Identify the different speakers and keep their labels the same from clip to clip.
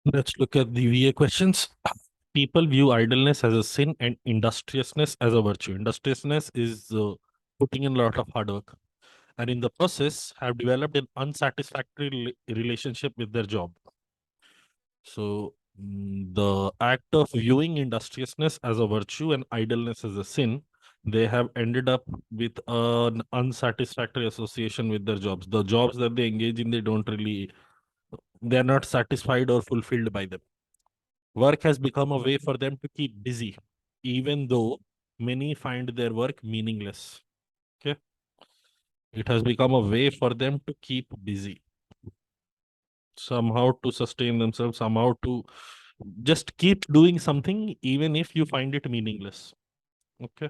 Speaker 1: Let's look at the VA questions. People view idleness as a sin and industriousness as a virtue. Industriousness is putting in a lot of hard work, and in the process have developed an unsatisfactory relationship with their job. So the act of viewing industriousness as a virtue and idleness as a sin, they have ended up with an unsatisfactory association with their jobs. The jobs that they engage in, they are not satisfied or fulfilled by them. Work has become a way for them to keep busy, even though many find their work meaningless. Okay. It has become a way for them to keep busy, somehow to sustain themselves, somehow to just keep doing something, even if you find it meaningless. Okay.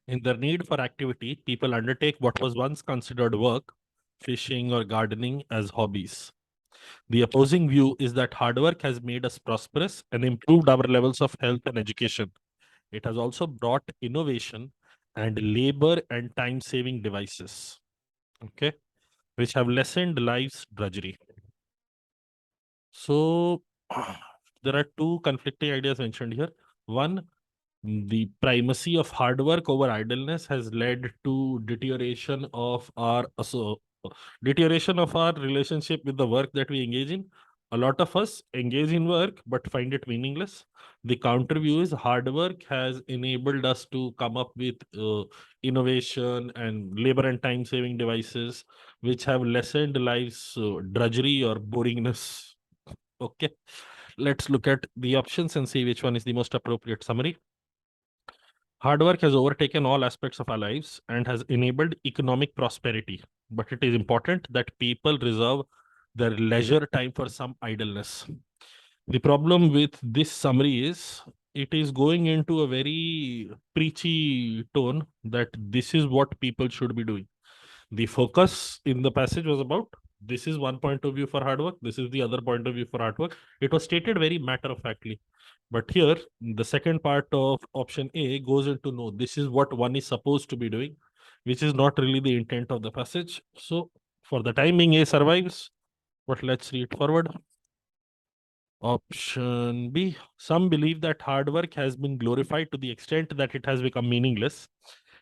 Speaker 1: In their need for activity, people undertake what was once considered work, fishing or gardening, as hobbies. The opposing view is that hard work has made us prosperous and improved our levels of health and education. It has also brought innovation and labor and time saving devices, okay, which have lessened life's drudgery. So, there are two conflicting ideas mentioned here. One, the primacy of hard work over idleness has led to deterioration of our relationship with the work that we engage in. A lot of us engage in work but find it meaningless. The counter view is hard work has enabled us to come up with innovation and labor and time saving devices which have lessened life's drudgery or boringness. Okay, let's look at the options and see which one is the most appropriate summary. Hard work has overtaken all aspects of our lives and has enabled economic prosperity. But it is important that people reserve their leisure time for some idleness. The problem with this summary is it is going into a very preachy tone that this is what people should be doing. The focus in the passage was about this is one point of view for hard work, this is the other point of view for hard work. It was stated very matter of factly. But here, the second part of option A goes into no, this is what one is supposed to be doing, which is not really the intent of the passage. So, for the time being, A survives, but let's read forward. Option B. Some believe that hard work has been glorified to the extent that it has become meaningless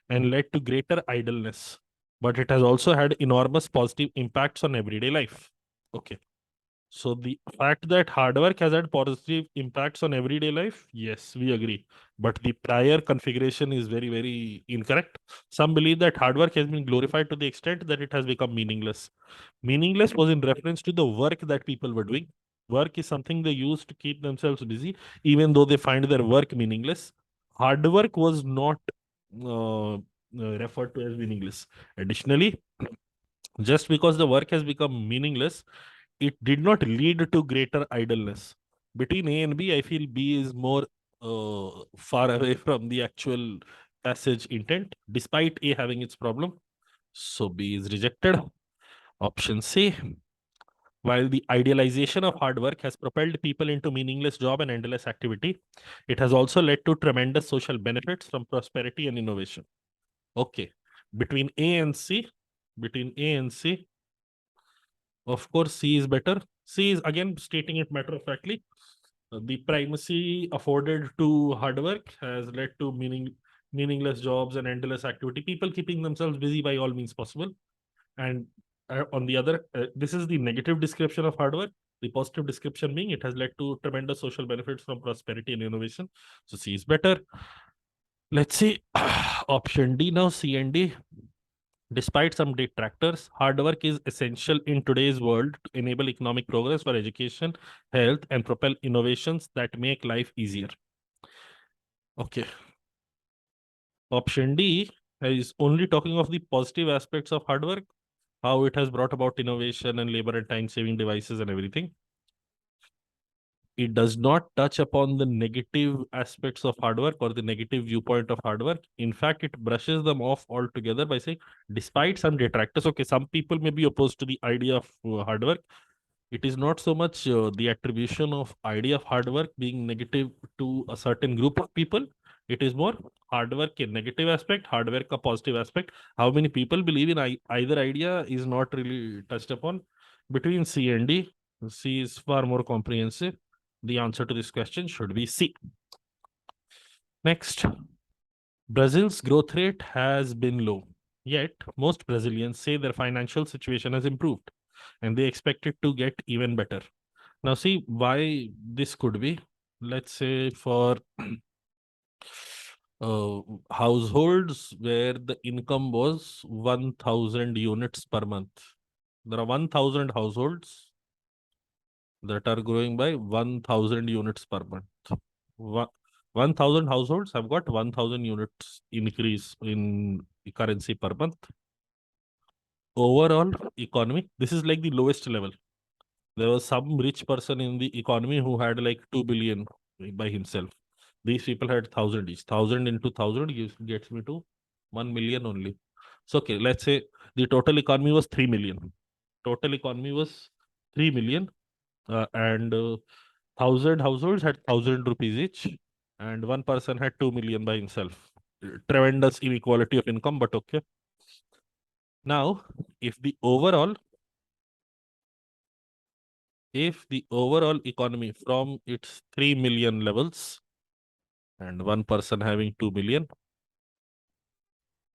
Speaker 1: and led to greater idleness, but it has also had enormous positive impacts on everyday life. Okay. So the fact that hard work has had positive impacts on everyday life, yes, we agree. But the prior configuration is very, very incorrect. Some believe that hard work has been glorified to the extent that it has become meaningless. Meaningless was in reference to the work that people were doing. Work is something they use to keep themselves busy, even though they find their work meaningless. Hard work was not referred to as meaningless. Additionally, just because the work has become meaningless, it did not lead to greater idleness. Between A and B, I feel B is more far away from the actual passage intent, despite A having its problem. So B is rejected. Option C. While the idealization of hard work has propelled people into meaningless job and endless activity, it has also led to tremendous social benefits from prosperity and innovation. Okay. Between A and C, between A and C, of course, C is better. C is again stating it matter of factly. The primacy afforded to hard work has led to meaningless jobs and endless activity. People keeping themselves busy by all means possible. And on the other, this is the negative description of hard work. The positive description being it has led to tremendous social benefits from prosperity and innovation. So C is better. Let's see. Option D now, C and D. Despite some detractors, hard work is essential in today's world to enable economic progress for education, health, and propel innovations that make life easier. Okay. Option D is only talking of the positive aspects of hard work, how it has brought about innovation and labor and time saving devices and everything. It does not touch upon the negative aspects of hard work or the negative viewpoint of hard work. In fact, it brushes them off altogether by saying, despite some detractors, okay, some people may be opposed to the idea of hard work. It is not so much the attribution of idea of hard work being negative to a certain group of people. It is more hard work a negative aspect, hard work a positive aspect. How many people believe in either idea is not really touched upon. Between C and D, C is far more comprehensive. The answer to this question should be C. Next, Brazil's growth rate has been low. Yet, most Brazilians say their financial situation has improved and they expect it to get even better. Now, see why this could be. Let's say for households where the income was 1000 units per month. There are 1000 households that are growing by 1000 units per month. 1000 households have got 1000 units increase in currency per month. Overall economy, this is like the lowest level. There was some rich person in the economy who had like 2 billion by himself. These people had 1000 each. 1000 into 1000 gets me to 1 million only. So, okay, let's say the total economy was 3 million. Total economy was 3 million. And 1000 households had 1000 rupees each. And one person had 2 million by himself. Tremendous inequality of income, but okay. Now, if the overall economy from its 3 million levels and one person having 2 million,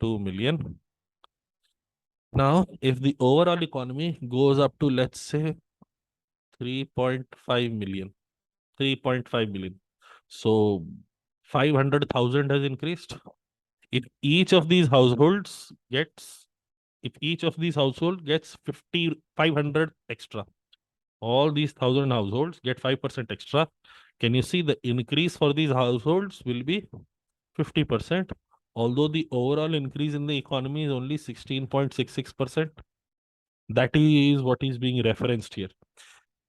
Speaker 1: 2 million. Now, if the overall economy goes up to, let's say, 3.5 million, 3.5 million. So 500,000 has increased. If each of these households gets, if each of these household gets 500 extra, all these 1000 households get 5% extra. Can you see the increase for these households will be 50%, although the overall increase in the economy is only 16.66%. That is what is being referenced here.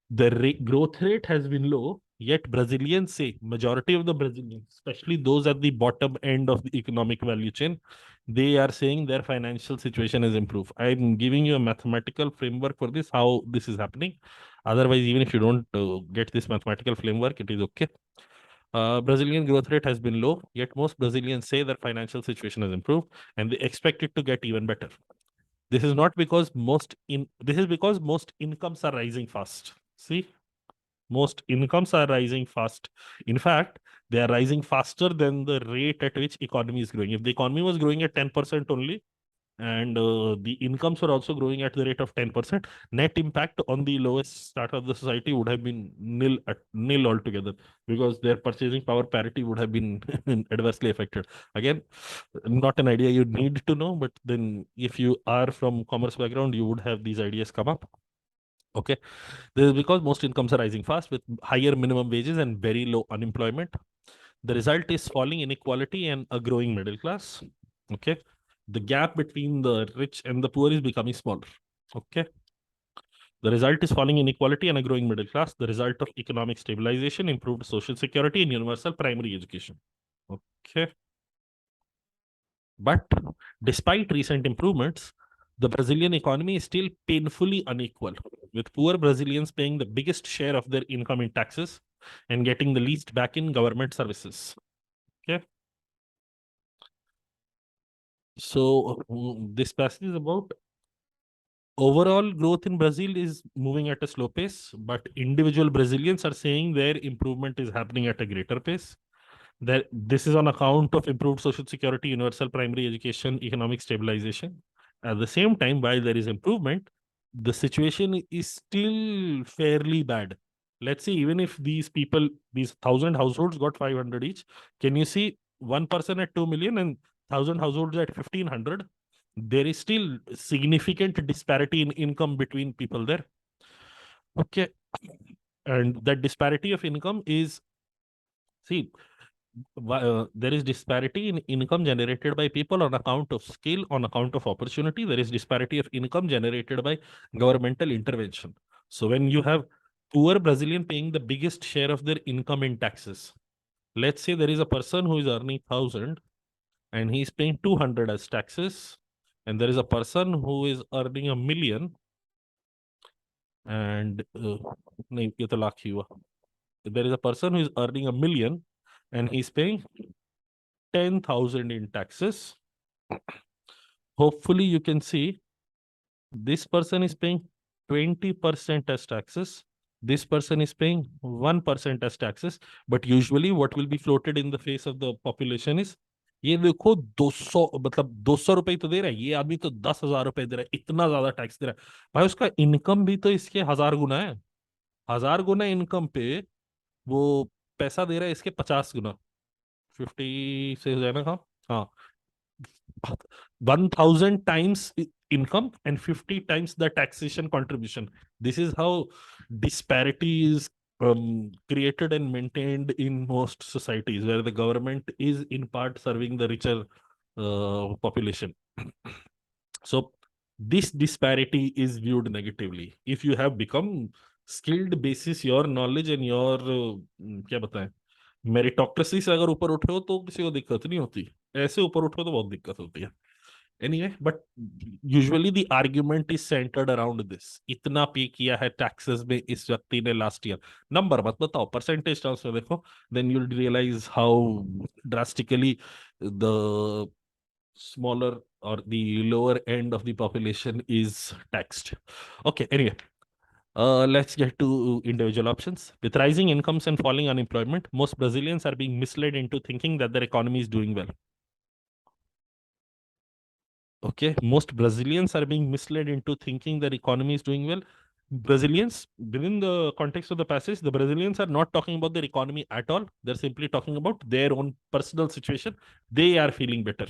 Speaker 1: The growth rate has been low, yet Brazilians say, majority of the Brazilians, especially those at the bottom end of the economic value chain, they are saying their financial situation has improved. I'm giving you a mathematical framework for this, how this is happening. Otherwise, even if you don't get this mathematical framework, it is okay. Brazilian growth rate has been low, yet most Brazilians say their financial situation has improved and they expect it to get even better. This is not because this is because most incomes are rising fast. See, most incomes are rising fast. In fact, they are rising faster than the rate at which economy is growing. If the economy was growing at 10% only, and the incomes were also growing at the rate of 10%, net impact on the lowest strata of the society would have been nil altogether, because their purchasing power parity would have been adversely affected. Again, not an idea you need to know, but then if you are from commerce background, you would have these ideas come up. Okay, this is because most incomes are rising fast with higher minimum wages and very low unemployment. The result is falling inequality and a growing middle class. Okay, the gap between the rich and the poor is becoming smaller. Okay, the result is falling inequality and a growing middle class. The result of economic stabilization, improved social security, and universal primary education. Okay, but despite recent improvements, the Brazilian economy is still painfully unequal, with poor Brazilians paying the biggest share of their income in taxes and getting the least back in government services. Okay. So this passage is about overall growth in Brazil is moving at a slow pace, but individual Brazilians are saying their improvement is happening at a greater pace. That this is on account of improved social security, universal primary education, economic stabilization. At the same time, while there is improvement, the situation is still fairly bad. Let's say even if these people, these 1000 households got 500 each, can you see one person at 2 million and 1000 households at 1500? There is still significant disparity in income between people there. Okay. And that disparity of income is, see, there is disparity in income generated by people on account of skill, on account of opportunity. There is disparity of income generated by governmental intervention. So when you have poor Brazilian paying the biggest share of their income in taxes, let's say there is a person who is earning 1000 and he's paying 200 as taxes, and there is a person who is earning 1 million and नहीं, ये तो लाख ही हुआ. There is a person who is earning 1 million and he's paying 10,000 in taxes. Hopefully you can see this person is paying 20% as taxes This person is paying 1% as taxes, but usually what will be floated in the face of the population is, ये देखो 200, मतलब 200 रुपए तो दे रहा है, ये आदमी तो 10,000 रुपए दे रहा है, इतना ज्यादा टैक्स दे रहा है। भाई उसका इनकम भी तो इसके 1,000 गुना है। 1,000 गुना इनकम पे वो पैसा दे रहा है इसके 50 गुना। 50 से हो जाए ना, हाँ, 1,000 times income and 50 times the taxation contribution. This is how disparity is created and maintained in most societies, where the government is in part serving the richer population. So this disparity is viewed negatively. If you have become skilled basis your knowledge and your क्या बताएं, meritocracy से अगर ऊपर उठे हो तो किसी को दिक्कत नहीं होती, ऐसे ऊपर उठो तो बहुत दिक्कत होती है। Anyway, but usually the argument is centred around this, इतना पे किया है टैक्सेस में इस व्यक्ति ने लास्ट ईयर। नंबर मत बताओ, परसेंटेज टर्म्स में देखो, then you will realise how drastically the smaller or the lower end of the population is taxed. Okay, anyway, let's get to individual options. With rising incomes and falling unemployment, most Brazilians are being misled into thinking that their economy is doing well. Okay, most Brazilians are being misled into thinking their economy is doing well. Brazilians, within the context of the passage, the Brazilians are not talking about their economy at all. They're simply talking about their own personal situation. They are feeling better.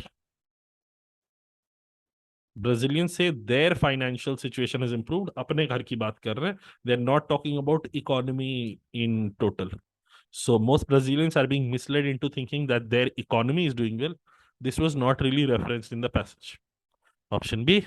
Speaker 1: Brazilians say their financial situation has improved. अपने घर की बात कर रहे हैं. They're not talking about economy in total. So most Brazilians are being misled into thinking that their economy is doing well. This was not really referenced in the passage. Option B.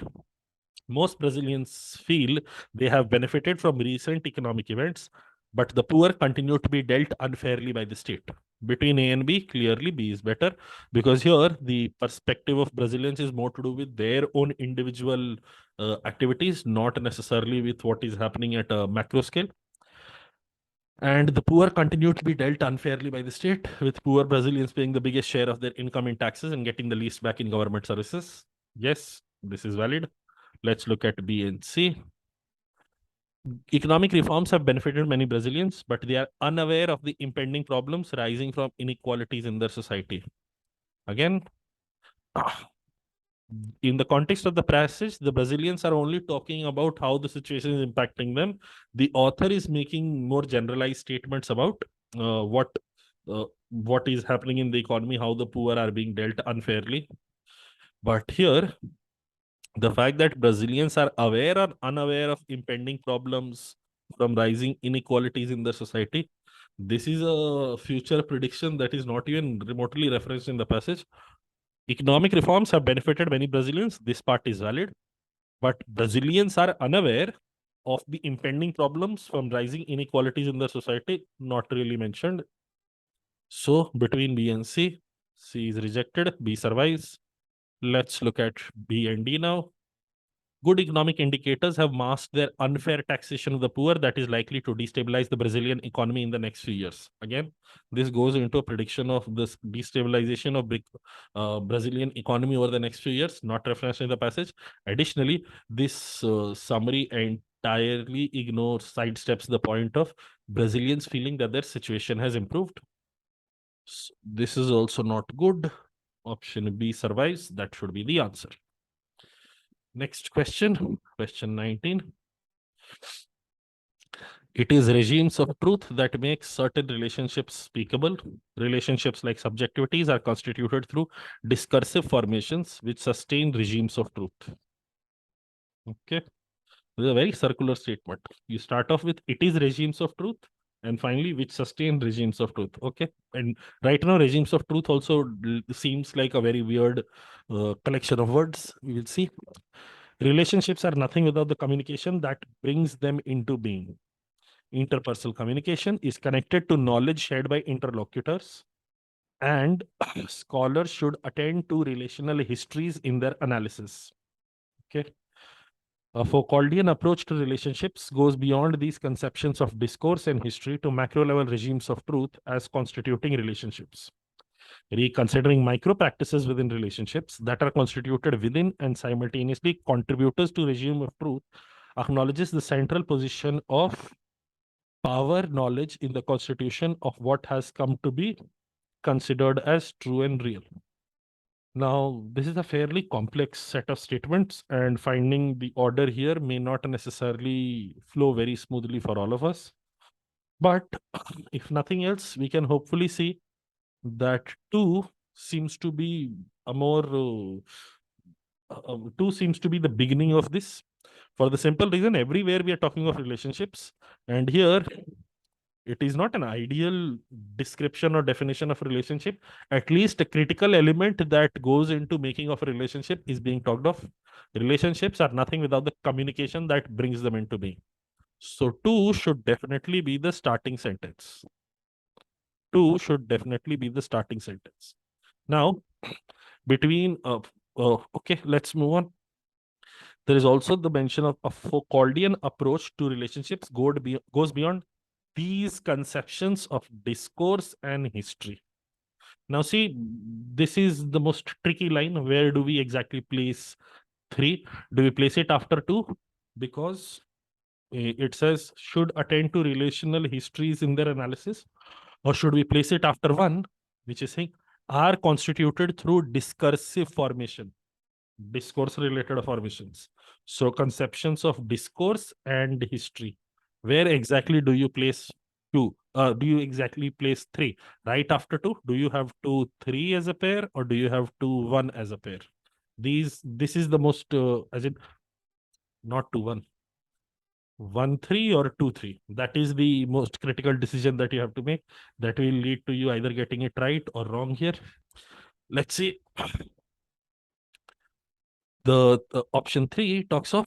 Speaker 1: Most Brazilians feel they have benefited from recent economic events, but the poor continue to be dealt unfairly by the state. Between A and B, clearly B is better, because here the perspective of Brazilians is more to do with their own individual activities, not necessarily with what is happening at a macro scale. And the poor continue to be dealt unfairly by the state, with poor Brazilians paying the biggest share of their income in taxes and getting the least back in government services. Yes, this is valid. Let's look at B and C. Economic reforms have benefited many Brazilians, but they are unaware of the impending problems rising from inequalities in their society. Again, in the context of the passage, the Brazilians are only talking about how the situation is impacting them. The author is making more generalized statements about what is happening in the economy, how the poor are being dealt unfairly. But here, the fact that Brazilians are aware or unaware of impending problems from rising inequalities in their society, this is a future prediction that is not even remotely referenced in the passage. Economic reforms have benefited many Brazilians. This part is valid. But Brazilians are unaware of the impending problems from rising inequalities in their society, not really mentioned. So between B and C, C is rejected, B survives. Let's look at B and D now. Good economic indicators have masked their unfair taxation of the poor that is likely to destabilize the Brazilian economy in the next few years. Again, this goes into a prediction of this destabilization of Brazilian economy over the next few years, not referenced in the passage. Additionally, this summary entirely ignores, sidesteps the point of Brazilians feeling that their situation has improved. So this is also not good. Option B survives. That should be the answer. Next question, question 19. It is regimes of truth that make certain relationships speakable. Relationships like subjectivities are constituted through discursive formations which sustain regimes of truth. Okay. This is a very circular statement. You start off with it is regimes of truth, and finally which sustain regimes of truth. Okay. And right now regimes of truth also seems like a very weird collection of words. We will see. Relationships are nothing without the communication that brings them into being. Interpersonal communication is connected to knowledge shared by interlocutors, and scholars should attend to relational histories in their analysis. Okay. A Foucauldian approach to relationships goes beyond these conceptions of discourse and history to macro level regimes of truth as constituting relationships. Reconsidering micro practices within relationships that are constituted within and simultaneously contributors to regime of truth acknowledges the central position of power knowledge in the constitution of what has come to be considered as true and real. Now, this is a fairly complex set of statements, and finding the order here may not necessarily flow very smoothly for all of us. But if nothing else, we can hopefully see that two seems to be a more two seems to be the beginning of this, for the simple reason everywhere we are talking of relationships, and here it is not an ideal description or definition of relationship. At least a critical element that goes into making of a relationship is being talked of. Relationships are nothing without the communication that brings them into being. So two should definitely be the starting sentence. Two should definitely be the starting sentence. Now, between okay, let's move on. There is also the mention of a Foucauldian approach to relationships goes beyond these conceptions of discourse and history. Now, see, this is the most tricky line. Where do we exactly place three? Do we place it after two? Because it says should attend to relational histories in their analysis, or should we place it after one, which is saying are constituted through discursive formation, discourse related formations. So conceptions of discourse and history. Where exactly do you place two? Do you exactly place three? Right after two? Do you have two, three as a pair, or do you have two, one as a pair? This is the most, as in, not two, one, one, three, or two, three. That is the most critical decision that you have to make. That will lead to you either getting it right or wrong here. Let's see. The option three talks of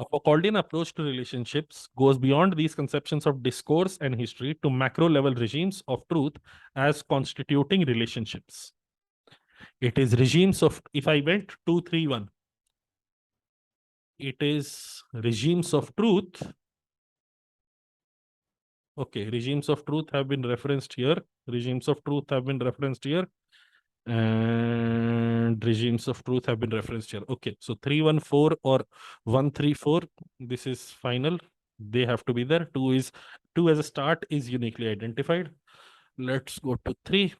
Speaker 1: a Foucauldian approach to relationships goes beyond these conceptions of discourse and history to macro level regimes of truth as constituting relationships. It is regimes of, if I went 231, it is regimes of truth. Okay, regimes of truth have been referenced here. Regimes of truth have been referenced here. And regimes of truth have been referenced here. Okay, so 314 or 134, this is final. They have to be there. Two as a start is uniquely identified. Let's go to three.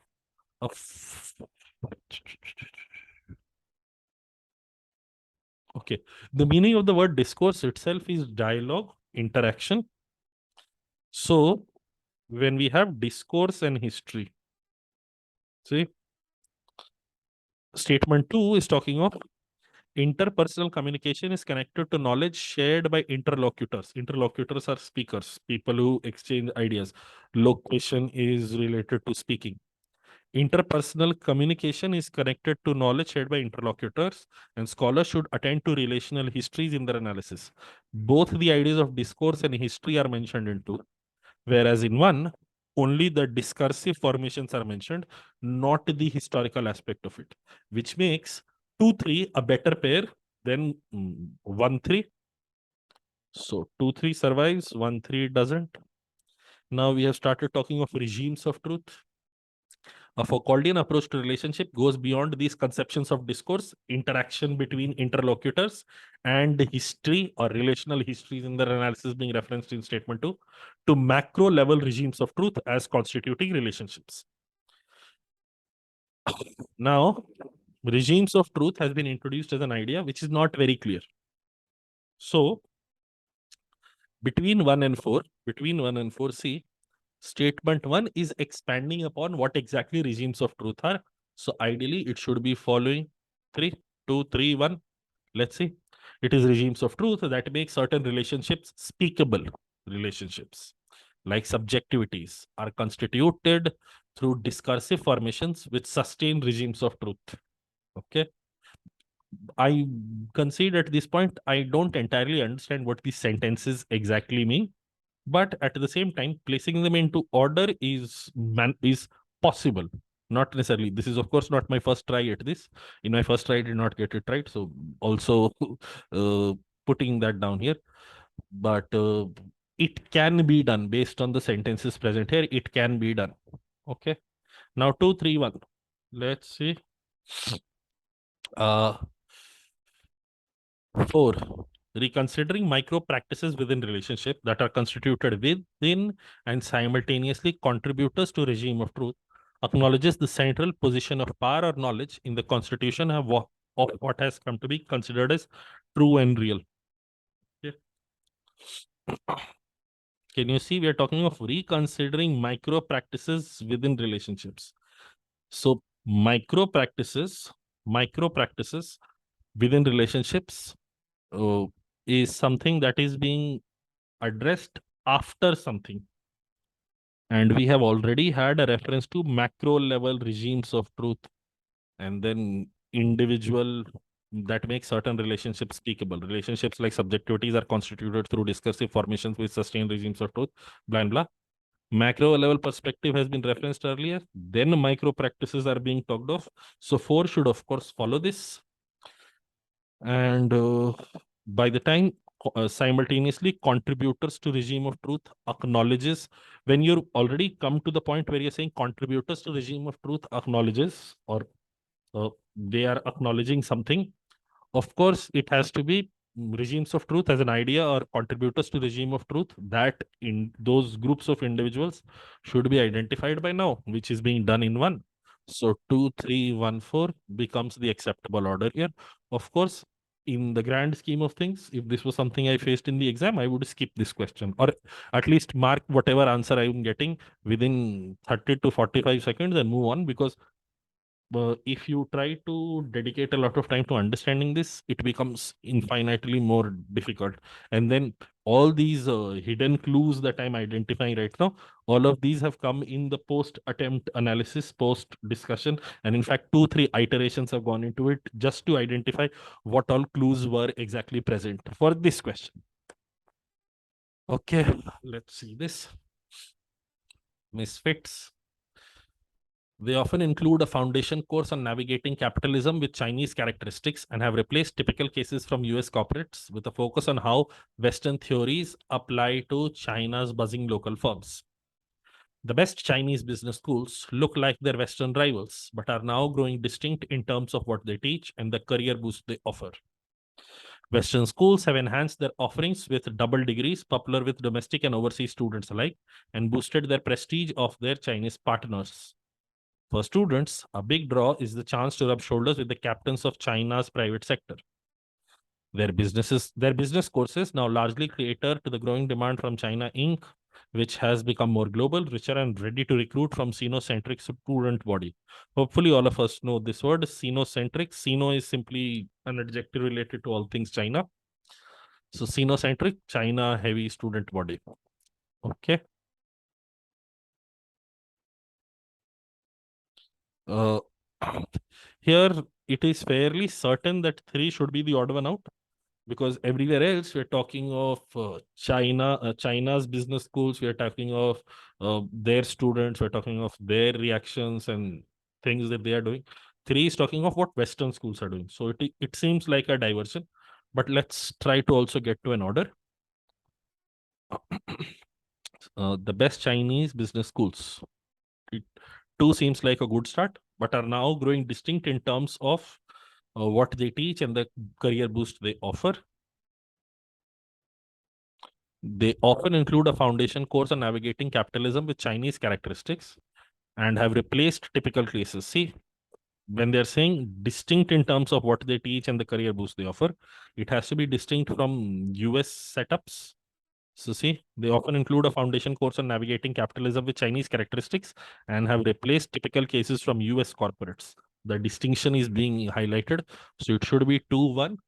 Speaker 1: Okay, the meaning of the word discourse itself is dialogue, interaction. So when we have discourse and history, see, statement two is talking of interpersonal communication is connected to knowledge shared by interlocutors. Interlocutors are speakers, people who exchange ideas. Locution is related to speaking. Interpersonal communication is connected to knowledge shared by interlocutors, and scholars should attend to relational histories in their analysis. Both the ideas of discourse and history are mentioned in two, whereas in one, only the discursive formations are mentioned, not the historical aspect of it, which makes 2-3 a better pair than 1-3. So 2-3 survives, 1-3 doesn't. Now we have started talking of regimes of truth. A Foucauldian approach to relationship goes beyond these conceptions of discourse, interaction between interlocutors, and history or relational histories in their analysis being referenced in statement two, to macro level regimes of truth as constituting relationships. Now, regimes of truth has been introduced as an idea which is not very clear. So, between 1 and 4, see, statement 1 is expanding upon what exactly regimes of truth are. So ideally, it should be following 3, 2, 3, 1. Let's see. It is regimes of truth that make certain relationships speakable relationships, like subjectivities, are constituted through discursive formations which sustain regimes of truth. Okay. I concede at this point, I don't entirely understand what these sentences exactly mean, but at the same time placing them into order is possible, not necessarily. This is of course not my first try at this. In my first try I did not get it right, so also putting that down here. But it can be done based on the sentences present here. It can be done. Okay, now 231, let's see. 4, reconsidering micro practices within relationship that are constituted within and simultaneously contributors to regime of truth, acknowledges the central position of power or knowledge in the constitution of what has come to be considered as true and real. Okay. Can you see we are talking of reconsidering micro practices within relationships? So micro practices within relationships uh, is something that is being addressed after something. And we have already had a reference to macro level regimes of truth and then individual that make certain relationships speakable. Relationships like subjectivities are constituted through discursive formations with sustained regimes of truth, blah, and blah. Macro level perspective has been referenced earlier. Then micro practices are being talked of. So 4 should, of course, follow this. And by the time simultaneously contributors to regime of truth acknowledges, when you already come to the point where you're saying contributors to regime of truth acknowledges, or they are acknowledging something, of course it has to be regimes of truth as an idea or contributors to regime of truth, that in those groups of individuals should be identified by now, which is being done in one. So 2 3 1 4 becomes the acceptable order here. Of course, in the grand scheme of things, if this was something I faced in the exam, I would skip this question, or at least mark whatever answer I'm getting within 30 to 45 seconds and move on, because if you try to dedicate a lot of time to understanding this, it becomes infinitely more difficult. And then all these hidden clues that I'm identifying right now, all of these have come in the post attempt analysis, post discussion. And in fact, 2, 3 iterations have gone into it just to identify what all clues were exactly present for this question. Okay, let's see this. Misfits. They often include a foundation course on navigating capitalism with Chinese characteristics and have replaced typical cases from US corporates with a focus on how Western theories apply to China's buzzing local firms. The best Chinese business schools look like their Western rivals, but are now growing distinct in terms of what they teach and the career boost they offer. Western schools have enhanced their offerings with double degrees, popular with domestic and overseas students alike, and boosted their prestige of their Chinese partners. For students, a big draw is the chance to rub shoulders with the captains of China's private sector. Their business courses now largely cater to the growing demand from China Inc., which has become more global, richer, and ready to recruit from Sino-centric student body. Hopefully, all of us know this word, Sino-centric. Sino is simply an adjective related to all things China. So, Sino-centric, China-heavy student body. Okay. Uh, here, it is fairly certain that 3 should be the odd one out, because everywhere else we're talking of China's business schools, we're talking of their students, we're talking of their reactions and things that they are doing. 3 is talking of what Western schools are doing. So it seems like a diversion, but let's try to also get to an order. The best Chinese business schools. 2 seems like a good start, but are now growing distinct in terms of what they teach and the career boost they offer. They often include a foundation course on navigating capitalism with Chinese characteristics and have replaced typical cases. See, when they're saying distinct in terms of what they teach and the career boost they offer, it has to be distinct from US setups. So see, they often include a foundation course on navigating capitalism with Chinese characteristics and have replaced typical cases from US corporates. The distinction is being highlighted. So it should be 2-1.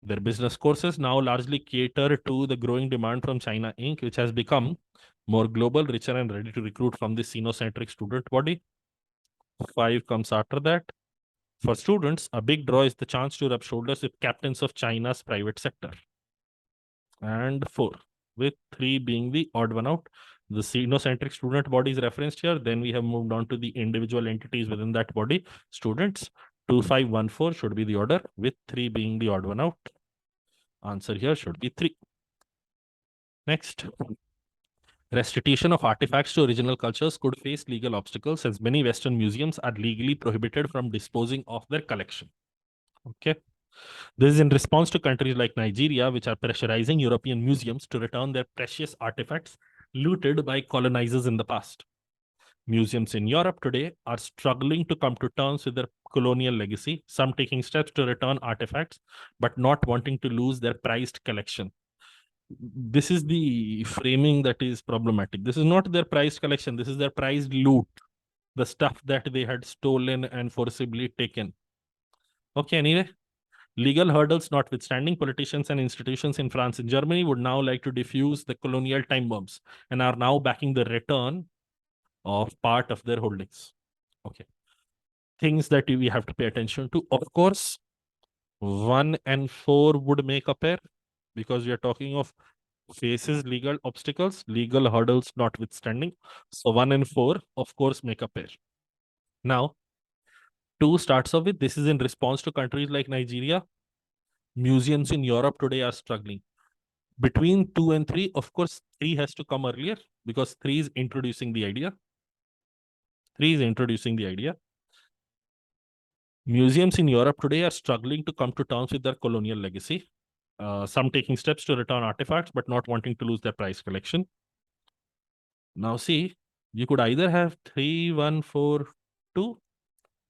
Speaker 1: Their business courses now largely cater to the growing demand from China Inc., which has become more global, richer, and ready to recruit from the Sino-centric student body. 5 comes after that. For students, a big draw is the chance to rub shoulders with captains of China's private sector. And 4, with 3 being the odd one out. The Sino-centric student body is referenced here. Then we have moved on to the individual entities within that body. Students, 2, 5, 1, 4 should be the order, with 3 being the odd one out. Answer here should be 3. Next. Restitution of artifacts to original cultures could face legal obstacles, as many Western museums are legally prohibited from disposing of their collection. Okay. This is in response to countries like Nigeria, which are pressurizing European museums to return their precious artifacts looted by colonizers in the past. Museums in Europe today are struggling to come to terms with their colonial legacy, some taking steps to return artifacts, but not wanting to lose their prized collection. This is the framing that is problematic. This is not their prized collection, this is their prized loot, the stuff that they had stolen and forcibly taken. Okay, anyway. Legal hurdles notwithstanding, politicians and institutions in France and Germany would now like to defuse the colonial time bombs and are now backing the return of part of their holdings. Okay. Things that we have to pay attention to. Of course, 1 and 4 would make a pair because we are talking of faces legal obstacles, legal hurdles notwithstanding. So 1 and 4, of course, make a pair. Now, 2 starts off with this is in response to countries like Nigeria. Museums in Europe today are struggling. Between 2 and 3, of course, 3 has to come earlier because 3 is introducing the idea. 3 is introducing the idea. Museums in Europe today are struggling to come to terms with their colonial legacy. Some taking steps to return artifacts, but not wanting to lose their prized collection. Now, see, you could either have 3, 1, 4, 2,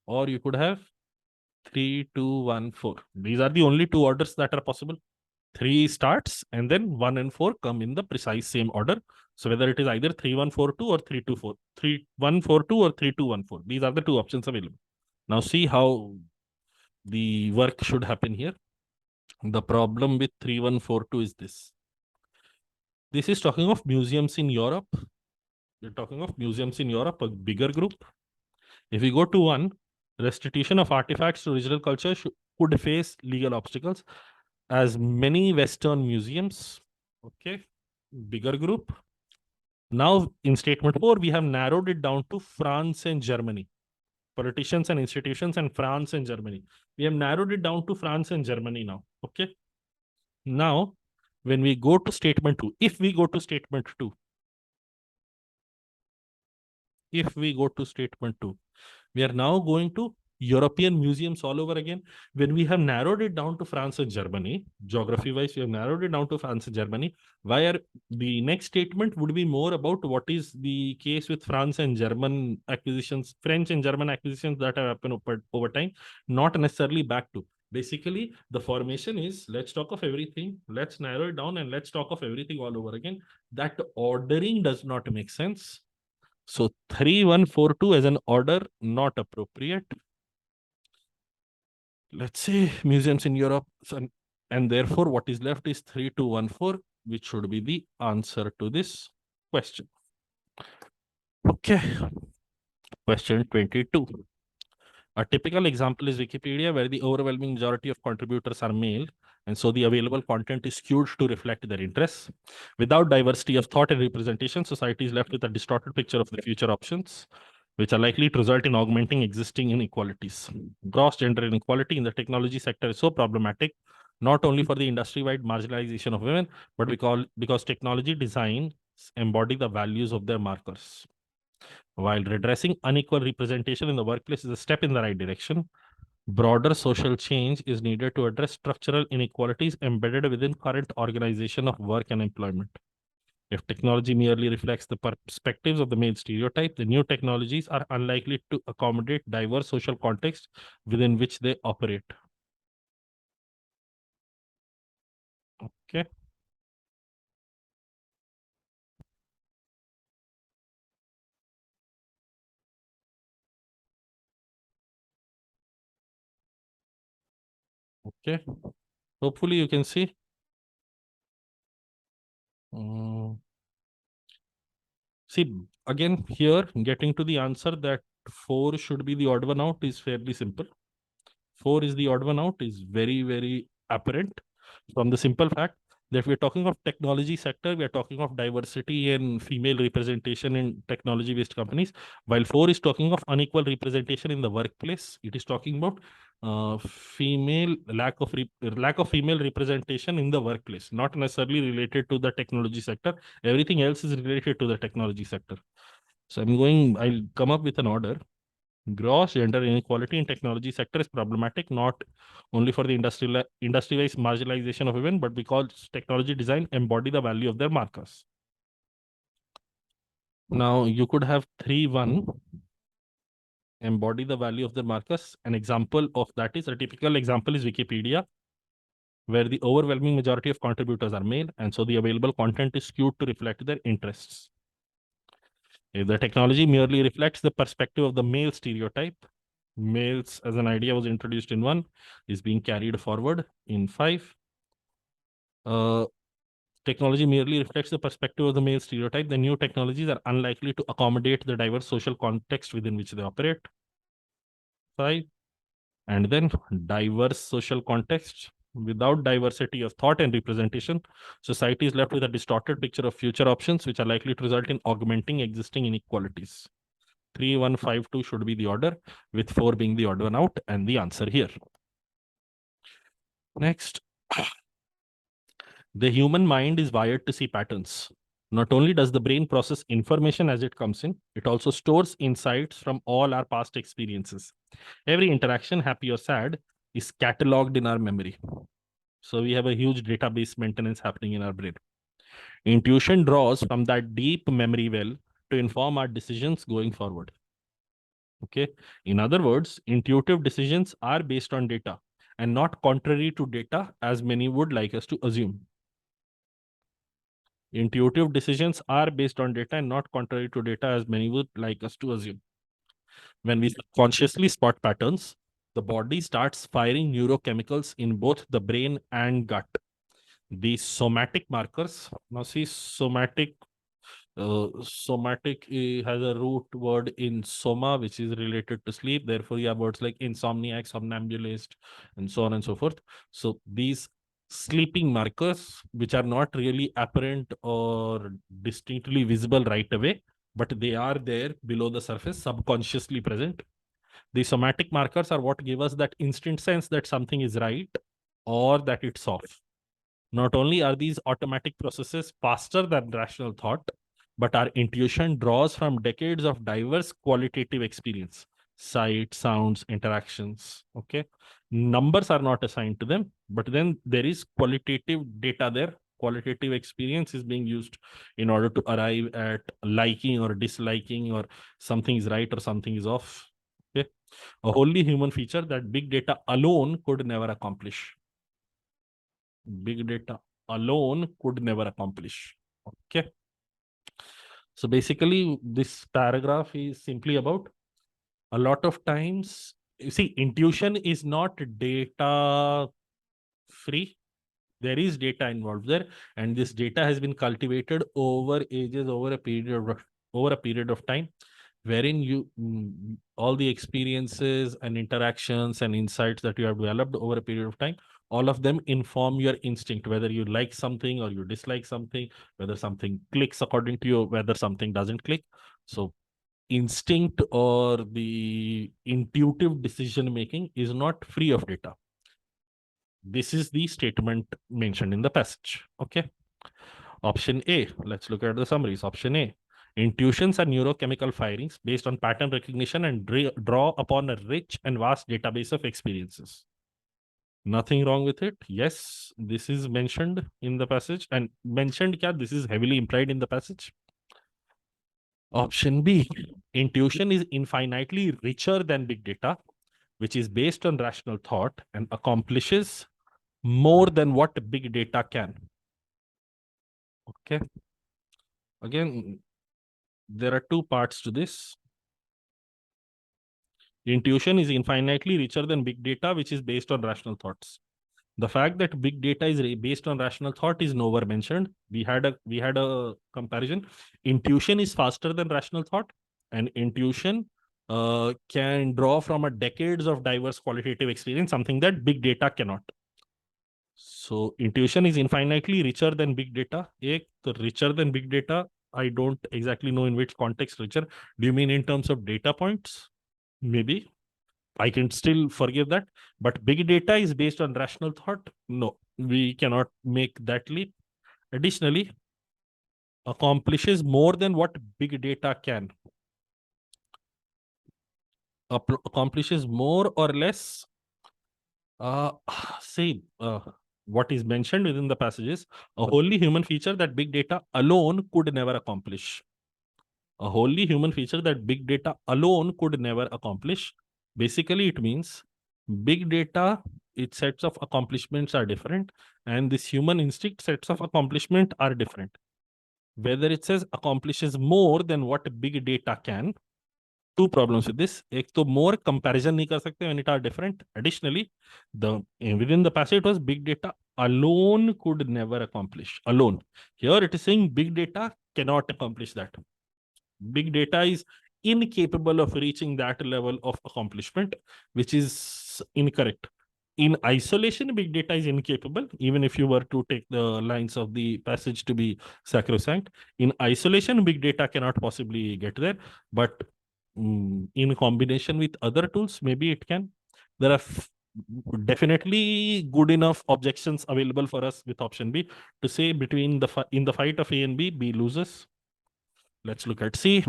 Speaker 1: or you could have 3, 2, 1, 4. These are the only 2 orders that are possible. 3 starts and then 1 and 4 come in the precise same order. So whether it is either 3, 1, 4, 2 or 3, 2, 4, 3, 1, 4, 2 or 3, 2, 1, 4. These are the 2 options available. Now see how the work should happen here. The problem with 3, 1, 4, 2 is this. This is talking of museums in Europe. We're talking of museums in Europe, a bigger group. If we go to 1, restitution of artifacts to original culture could face legal obstacles as many Western museums, okay, bigger group. Now, in statement 4, we have narrowed it down to France and Germany. Politicians and institutions and France and Germany. We have narrowed it down to France and Germany now, okay? Now, when we go to statement 2, if we go to statement 2, we are now going to European museums all over again. When we have narrowed it down to France and Germany, geography-wise, we have narrowed it down to France and Germany. The next statement would be more about what is the case with France and German acquisitions, French and German acquisitions that have happened over time, not necessarily back to. Basically, the formation is, let's talk of everything, let's narrow it down, and let's talk of everything all over again. That ordering does not make sense. So 3, 1, 4, 2 as an order, not appropriate. Let's say museums in Europe, and therefore what is left is 3, 2, 1, 4, which should be the answer to this question. Okay. Question 22. A typical example is Wikipedia, where the overwhelming majority of contributors are male, and so the available content is skewed to reflect their interests. Without diversity of thought and representation, society is left with a distorted picture of the future options, which are likely to result in augmenting existing inequalities. Gross gender inequality in the technology sector is so problematic, not only for the industry-wide marginalization of women, but because technology designs embody the values of their markers. While redressing unequal representation in the workplace is a step in the right direction, broader social change is needed to address structural inequalities embedded within current organization of work and employment. If technology merely reflects the perspectives of the male stereotype, the new technologies are unlikely to accommodate diverse social contexts within which they operate. Okay. Okay. Hopefully you can see. See, again, here, getting to the answer that 4 should be the odd one out is fairly simple. 4 is the odd one out is very, very apparent from the simple fact that we're talking of technology sector, we're talking of diversity and female representation in technology-based companies, while 4 is talking of unequal representation in the workplace. It is talking about lack of female representation in the workplace, not necessarily related to the technology sector. Everything else is related to the technology sector. So I'll come up with an order. Gross gender inequality in technology sector is problematic not only for the industry-wise marginalization of women, but because technology design embody the value of their markers. Now you could have 3-1 embody the value of their markers. An example of that is a typical example is Wikipedia, where the overwhelming majority of contributors are male, and so the available content is skewed to reflect their interests. If the technology merely reflects the perspective of the male stereotype, males as an idea was introduced in 1, is being carried forward in 5. Technology merely reflects the perspective of the male stereotype, the new technologies are unlikely to accommodate the diverse social context within which they operate. 5. And then diverse social context. Without diversity of thought and representation, society is left with a distorted picture of future options, which are likely to result in augmenting existing inequalities. 3-1-5-2 should be the order, with 4 being the odd one out, and the answer here. Next, the human mind is wired to see patterns. Not only does the brain process information as it comes in, it also stores insights from all our past experiences. Every interaction, happy or sad, is cataloged in our memory. So we have a huge database maintenance happening in our brain. Intuition draws from that deep memory well to inform our decisions going forward. Okay. In other words, intuitive decisions are based on data and not contrary to data, as many would like us to assume. Intuitive decisions are based on data and not contrary to data, as many would like us to assume. When we consciously spot patterns, the body starts firing neurochemicals in both the brain and gut. These somatic markers, now see, somatic has a root word in soma, which is related to sleep. Therefore, you have words like insomniac, somnambulist, and so on and so forth. So these sleeping markers, which are not really apparent or distinctly visible right away, but they are there below the surface, subconsciously present. The somatic markers are what give us that instant sense that something is right or that it's off. Not only are these automatic processes faster than rational thought, but our intuition draws from decades of diverse qualitative experience, sight, sounds, interactions. Okay. Numbers are not assigned to them, but then there is qualitative data there. Qualitative experience is being used in order to arrive at liking or disliking, or something is right or something is off. Okay. A wholly human feature that big data alone could never accomplish. Big data alone could never accomplish. Okay. So basically, this paragraph is simply about a lot of times, you see, intuition is not data free. There is data involved there, and this data has been cultivated over ages, over a period of time, wherein you all the experiences and interactions and insights that you have developed over a period of time, all of them inform your instinct, whether you like something or you dislike something, whether something clicks according to you, whether something doesn't click. So instinct or the intuitive decision making is not free of data. This is the statement mentioned in the passage. Okay. Option A, let's look at the summaries. Option A, intuitions are neurochemical firings based on pattern recognition and draw upon a rich and vast database of experiences. Nothing wrong with it. Yes, this is mentioned in the passage, and mentioned kya, this is heavily implied in the passage. Option B, intuition is infinitely richer than big data, which is based on rational thought and accomplishes more than what big data can. Okay. Again, there are two parts to this. Intuition is infinitely richer than big data, which is based on rational thoughts. The fact that big data is based on rational thought is nowhere mentioned. We had a comparison. Intuition is faster than rational thought, and intuition can draw from a decades of diverse qualitative experience, something that big data cannot. So intuition is infinitely richer than big data. Richer than big data, I don't exactly know in which context richer. Do you mean in terms of data points? Maybe. I can still forgive that. But big data is based on rational thought. No, we cannot make that leap. Additionally, accomplishes more than what big data can. accomplishes more or less. Uh, see, what is mentioned within the passages, a wholly human feature that big data alone could never accomplish. A wholly human feature that big data alone could never accomplish. Basically, it means big data, its sets of accomplishments are different, and this human instinct sets of accomplishment are different. Whether it says accomplishes more than what big data can, two problems with this. एक तो more comparison नहीं कर सकते when it are different. Additionally, the within the passage it was big data alone could never accomplish. Alone. Here it is saying big data cannot accomplish that. Big data is incapable of reaching that level of accomplishment, which is incorrect. In isolation, big data is incapable, even if you were to take the lines of the passage to be sacrosanct. In isolation, big data cannot possibly get there, but in combination with other tools, maybe it can. There are definitely good enough objections available for us with option B to say between in the fight of A and B, B loses. Let's look at C.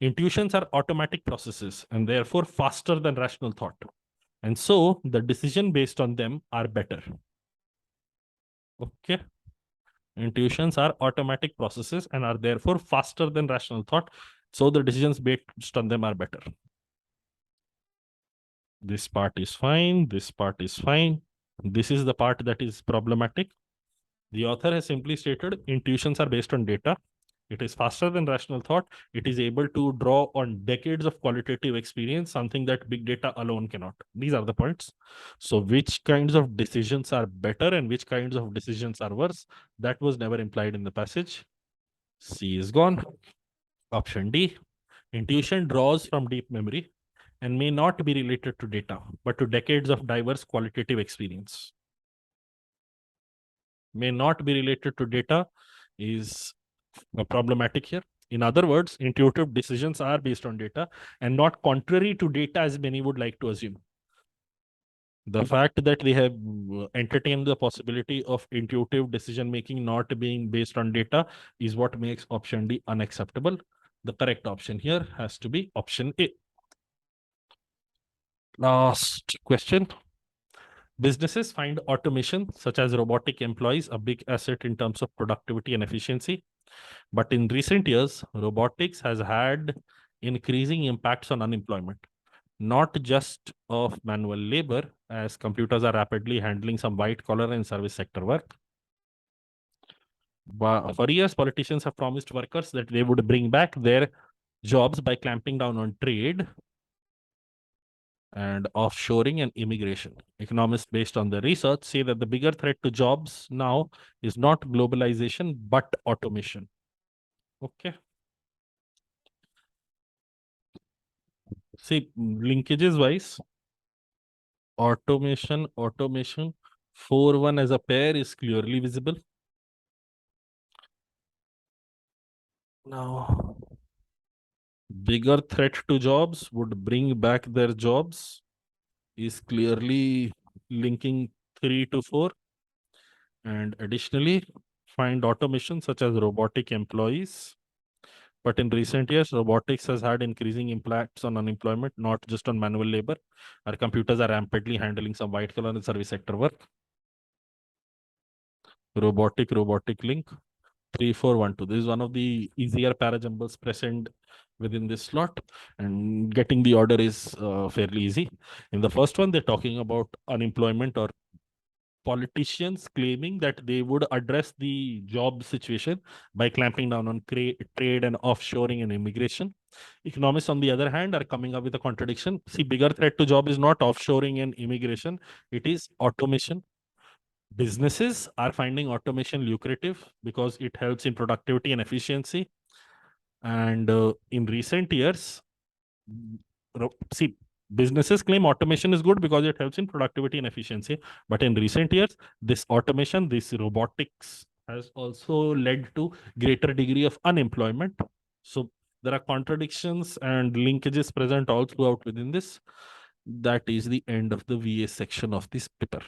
Speaker 1: Intuitions are automatic processes and therefore faster than rational thought. And so the decision based on them are better. Okay. Intuitions are automatic processes and are therefore faster than rational thought. So the decisions based on them are better. This part is fine. This part is fine. This is the part that is problematic. The author has simply stated intuitions are based on data. It is faster than rational thought. It is able to draw on decades of qualitative experience, something that big data alone cannot. These are the points. So which kinds of decisions are better and which kinds of decisions are worse? That was never implied in the passage. C is gone. Option D. Intuition draws from deep memory and may not be related to data, but to decades of diverse qualitative experience. May not be related to data is problematic here. In other words, intuitive decisions are based on data and not contrary to data as many would like to assume. The fact that they have entertained the possibility of intuitive decision making not being based on data is what makes option D unacceptable. The correct option here has to be option A. Last question. Businesses find automation such as robotic employees a big asset in terms of productivity and efficiency. But in recent years, robotics has had increasing impacts on unemployment, not just of manual labor, as computers are rapidly handling some white collar and service sector work. But for years, politicians have promised workers that they would bring back their jobs by clamping down on trade and offshoring and immigration. Economists, based on the research, say that the bigger threat to jobs now is not globalization, but automation. Okay. See, linkages wise, automation, 4-1 as a pair is clearly visible. Now, bigger threat to jobs would bring back their jobs is clearly linking 3 to 4. And additionally, find automation such as robotic employees. But in recent years, robotics has had increasing impacts on unemployment, not just on manual labor. Our computers are rapidly handling some white collar and service sector work. Robotic link. 3412. This is one of the easier parajumbles present within this slot, and getting the order is fairly easy. In the first one, they're talking about unemployment or politicians claiming that they would address the job situation by clamping down on trade and offshoring and immigration. Economists, on the other hand, are coming up with a contradiction. See, bigger threat to job is not offshoring and immigration, it is automation. Businesses are finding automation lucrative because it helps in productivity and efficiency. And in recent years, see, businesses claim automation is good because it helps in productivity and efficiency. But in recent years, this automation, this robotics has also led to greater degree of unemployment. So there are contradictions and linkages present all throughout within this. That is the end of the VA section of this paper.